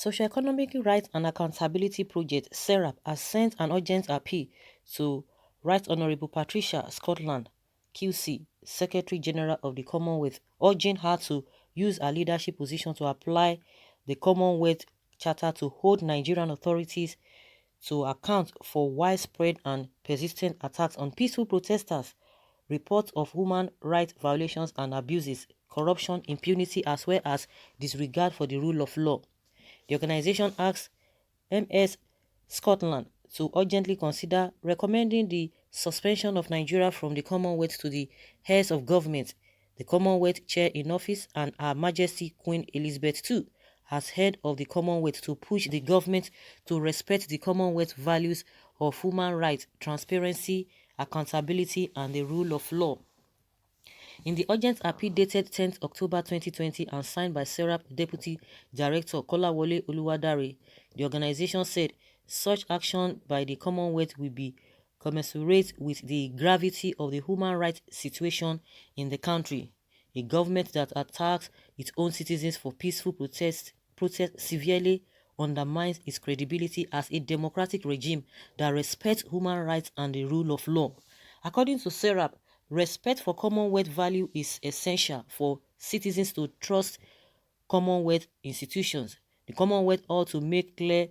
Socio-Economic Rights and Accountability Project Serap has sent an urgent appeal to Right Honourable Patricia Scotland, QC, Secretary General of the Commonwealth, urging her to use her leadership position to apply the Commonwealth Charter to hold Nigerian authorities to account for widespread and persistent attacks on peaceful protesters, reports of human rights violations and abuses, corruption, impunity, as well as disregard for the rule of law. The organization asks MS Scotland to urgently consider recommending the suspension of Nigeria from the Commonwealth to the heads of government, the Commonwealth Chair in office, and Her Majesty Queen Elizabeth II as head of the Commonwealth to push the government to respect the Commonwealth values of human rights, transparency, accountability, and the rule of law. In the urgent appeal dated 10th October 2020 and signed by Serap Deputy Director Kolawole Oluwadare, the organization said such action by the Commonwealth will be commensurate with the gravity of the human rights situation in the country. A government that attacks its own citizens for peaceful protest severely undermines its credibility as a democratic regime that respects human rights and the rule of law. According to Serap, respect for Commonwealth value is essential for citizens to trust Commonwealth institutions. The Commonwealth ought to make clear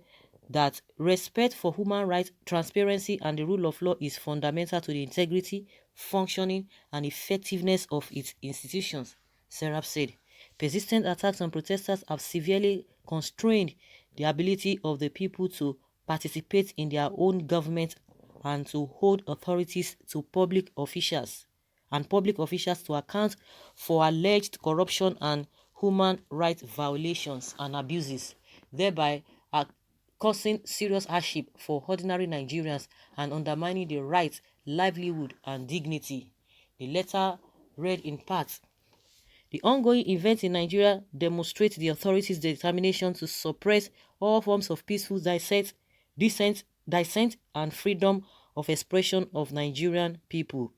that respect for human rights, transparency, and the rule of law is fundamental to the integrity, functioning, and effectiveness of its institutions, Serap said. Persistent attacks on protesters have severely constrained the ability of the people to participate in their own government and to hold authorities to public officials to account for alleged corruption and human rights violations and abuses, thereby causing serious hardship for ordinary Nigerians and undermining their rights, livelihood, and dignity. The letter read in part: the ongoing events in Nigeria demonstrate the authorities' determination to suppress all forms of peaceful dissent, and freedom of expression of Nigerian people.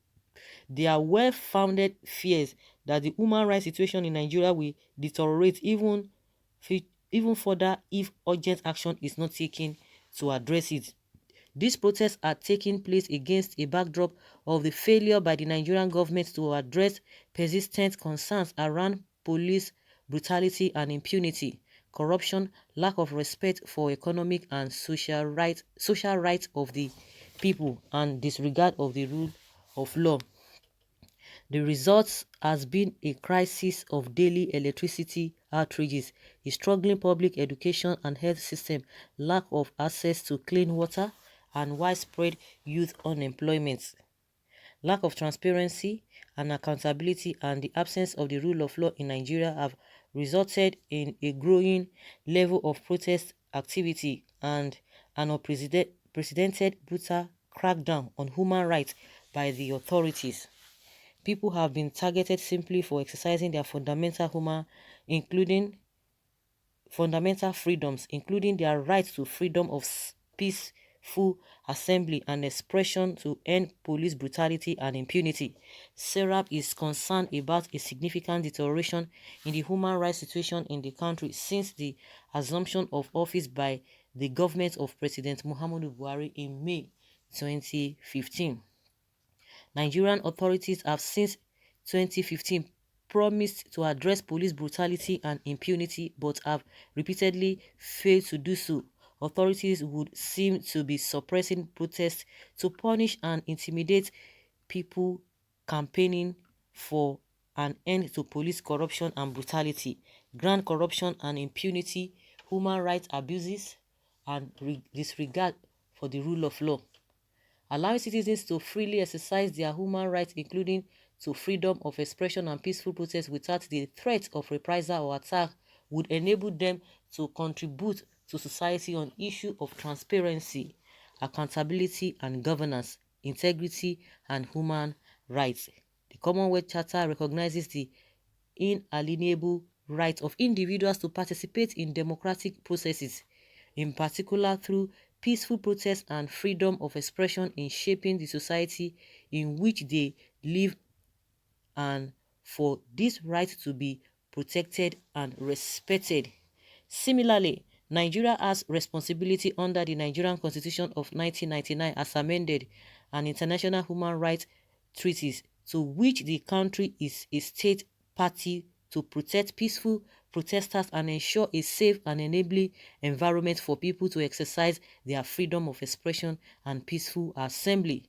There are well-founded fears that the human rights situation in Nigeria will deteriorate even further if urgent action is not taken to address it. These protests are taking place against a backdrop of the failure by the Nigerian government to address persistent concerns around police brutality and impunity, corruption, lack of respect for economic and social rights of the people, and disregard of the rule of law. The result has been a crisis of daily electricity outrages, a struggling public education and health system, lack of access to clean water, and widespread youth unemployment. Lack of transparency and accountability and the absence of the rule of law in Nigeria have resulted in a growing level of protest activity and an unprecedented brutal crackdown on human rights by the authorities. People have been targeted simply for exercising their fundamental freedoms, including their right to freedom of peaceful assembly and expression, to end police brutality and impunity. Serap is concerned about a significant deterioration in the human rights situation in the country since the assumption of office by the government of President Muhammadu Buhari in May 2015. Nigerian authorities have since 2015 promised to address police brutality and impunity but have repeatedly failed to do so. Authorities would seem to be suppressing protests to punish and intimidate people campaigning for an end to police corruption and brutality, grand corruption and impunity, human rights abuses, and disregard for the rule of law. Allowing citizens to freely exercise their human rights, including to freedom of expression and peaceful protest without the threat of reprisal or attack, would enable them to contribute to society on issues of transparency, accountability and governance, integrity and human rights. The Commonwealth Charter recognizes the inalienable right of individuals to participate in democratic processes, in particular through peaceful protest and freedom of expression in shaping the society in which they live, and for this right to be protected and respected. Similarly, Nigeria has responsibility under the Nigerian Constitution of 1999 as amended and international human rights treaties to which the country is a state party to protect peaceful protesters and ensure a safe and enabling environment for people to exercise their freedom of expression and peaceful assembly.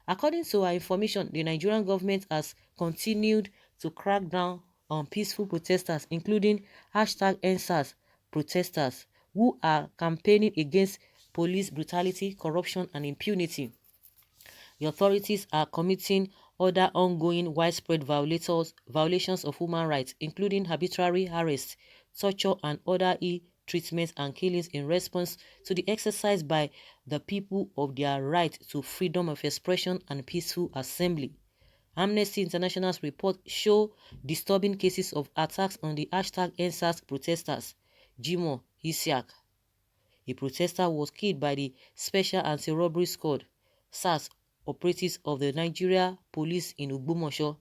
According to our information, the Nigerian government has continued to crack down on peaceful protesters, including #NSAS protesters, who are campaigning against police brutality, corruption, and impunity. The authorities are committing other ongoing widespread violations of human rights, including arbitrary arrests, torture, and other ill-treatments and killings in response to the exercise by the people of their right to freedom of expression and peaceful assembly. Amnesty International's report show disturbing cases of attacks on the #NSAS protesters. Jimoh Isiaq, a protester, was killed by the Special Anti-Robbery Squad (SARS) operatives of the Nigeria Police in Ogbomoso.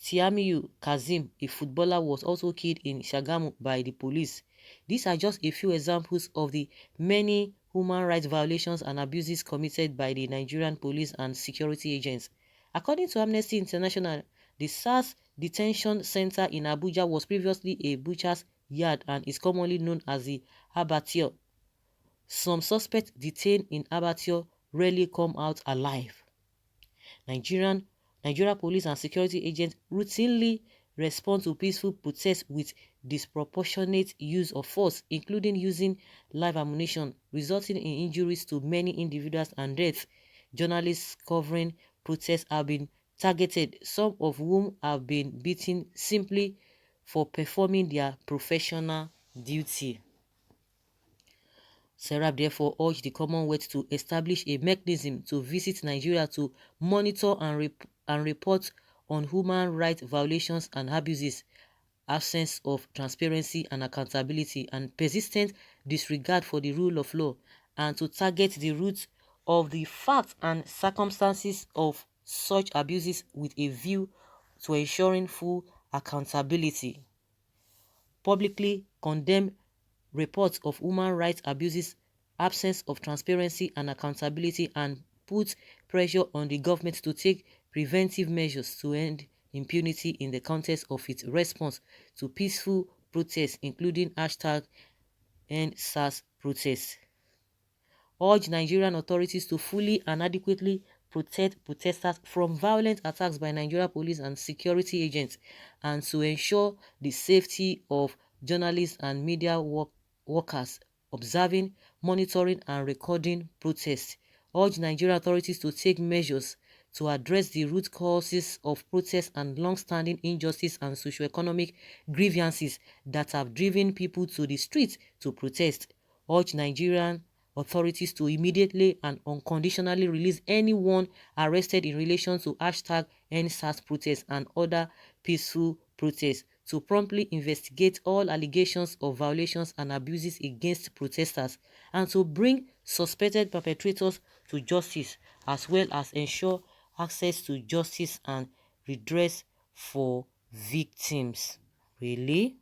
Tiamiyu Kazeem, a footballer, was also killed in Shagamu by the police. These are just a few examples of the many human rights violations and abuses committed by the Nigerian police and security agents. According to Amnesty International, the SARS detention center in Abuja was previously a butcher's yard and is commonly known as the abattoir. Some suspects detained in abattoir rarely come out alive. Nigeria police and security agents routinely respond to peaceful protests with disproportionate use of force, including using live ammunition, resulting in injuries to many individuals and deaths. Journalists covering protests have been targeted, some of whom have been beaten simply for performing their professional duty. Serap therefore urged the Commonwealth to establish a mechanism to visit Nigeria to monitor and report on human rights violations and abuses, absence of transparency and accountability, and persistent disregard for the rule of law, and to target the roots of the facts and circumstances of such abuses with a view to ensuring full accountability. Publicly condemn reports of human rights abuses, absence of transparency and accountability, and put pressure on the government to take preventive measures to end impunity in the context of its response to peaceful protests, including #NSAS protests. Urge Nigerian authorities to fully and adequately protect protesters from violent attacks by Nigeria police and security agents, and to ensure the safety of journalists and media workers observing, monitoring, and recording protests. Urge Nigerian authorities to take measures to address the root causes of protests and long-standing injustice and socio-economic grievances that have driven people to the streets to protest. Urge Nigerian authorities to immediately and unconditionally release anyone arrested in relation to #NSAS protests and other peaceful protests, to promptly investigate all allegations of violations and abuses against protesters, and to bring suspected perpetrators to justice, as well as ensure access to justice and redress for victims. Really?